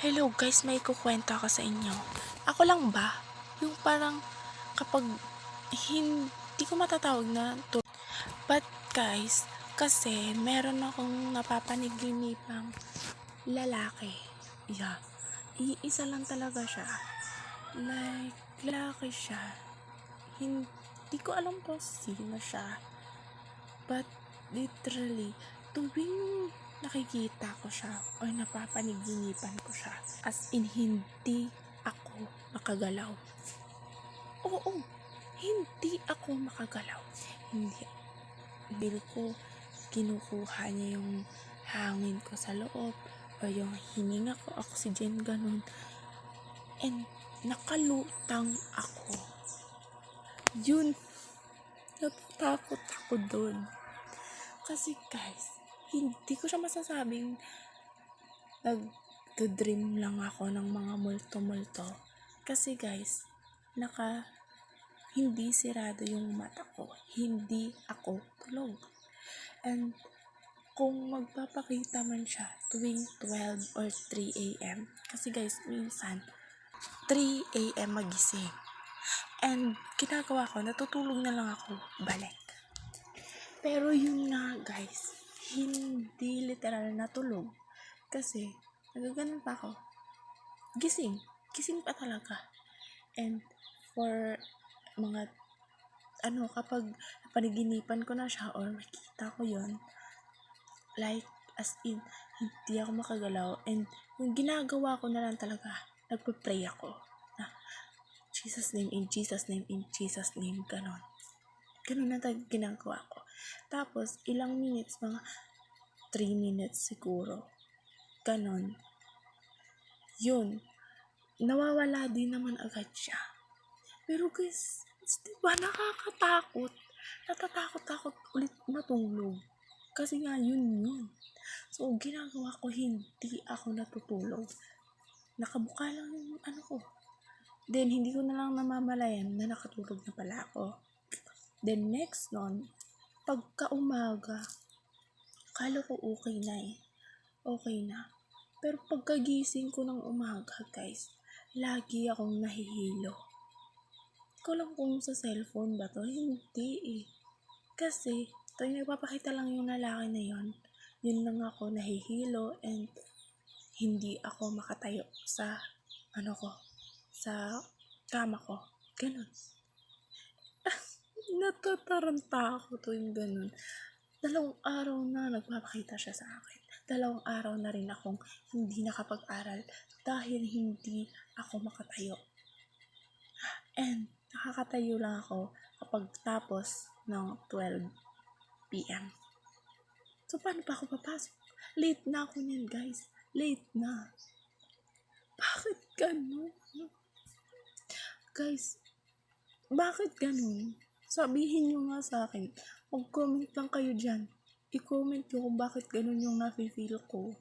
Hello guys, may ikukwento ako sa inyo. Ako lang ba? Yung parang kapag hindi ko matatawag na But guys, kasi meron akong napapaniginipang lalaki. Yeah. Iisa lang talaga siya. Like, lalaki siya. Hindi ko alam kung sino siya. But literally, tuwing nakikita ko siya o napapaniginipan ko siya, as in hindi ako makagalaw. Oo, hindi ako makagalaw. Hindi ko kinukuha niya yung hangin ko sa loob o yung hininga ko, oxygen, ganun. And nakalutang ako. Yun, natatakot ako dun. Kasi guys, hindi ko siya masasabing nag-dream lang ako ng mga multo-multo. Kasi guys, hindi sirado yung mata ko. Hindi ako tulog. And kung magpapakita man siya tuwing 12 or 3 a.m. Kasi guys, minsan 3 a.m. magising. And ginagawa ko, natutulog na lang ako balik. Pero yun nga guys, hindi literal na tulog. Kasi nagaganon pa ako. Gising pa talaga. And for mga kapag paniginipan ko na siya or makita ko yon, like as in hindi ako makagalaw, and yung ginagawa ko na lang talaga, nagpe-pray ako na Jesus name, in Jesus name, in Jesus name, ganon na ginagawa ko. Tapos ilang minutes, mga 3 minutes siguro, ganon, yun, nawawala din naman agad siya. Pero guys, diba nakakatakot? Natatakot ulit matulog. Kasi nga yun. So, ginagawa ko, hindi ako natutulog. Nakabuka lang yung ko. Then, hindi ko na lang namamalayan na nakatulog na pala ako. Then, next nun, pagka umaga, akala ko okay na eh. Okay na. Pero pagkagising ko ng umaga, guys, lagi akong nahihilo. Ko lang kung sa cellphone ba to? Hindi eh. Kasi, tuwing nagpapakita lang yung lalaki na yun lang ako nahihilo and hindi ako makatayo sa sa kama ko. Ganun. Natataranta ako tuwing ganun. 2 araw na nagpapakita siya sa akin. 2 araw na rin akong hindi nakapag-aral dahil hindi ako makatayo. And nakakatayo lang ako kapag tapos ng 12 p.m. So, paano pa ako papasok? Late na ako niyan, guys. Late na. Bakit ganun? Guys, bakit ganun? Sabihin nyo nga sa akin. Mag-comment lang kayo dyan. I-comment nyo kung bakit ganun yung nafe-feel ko.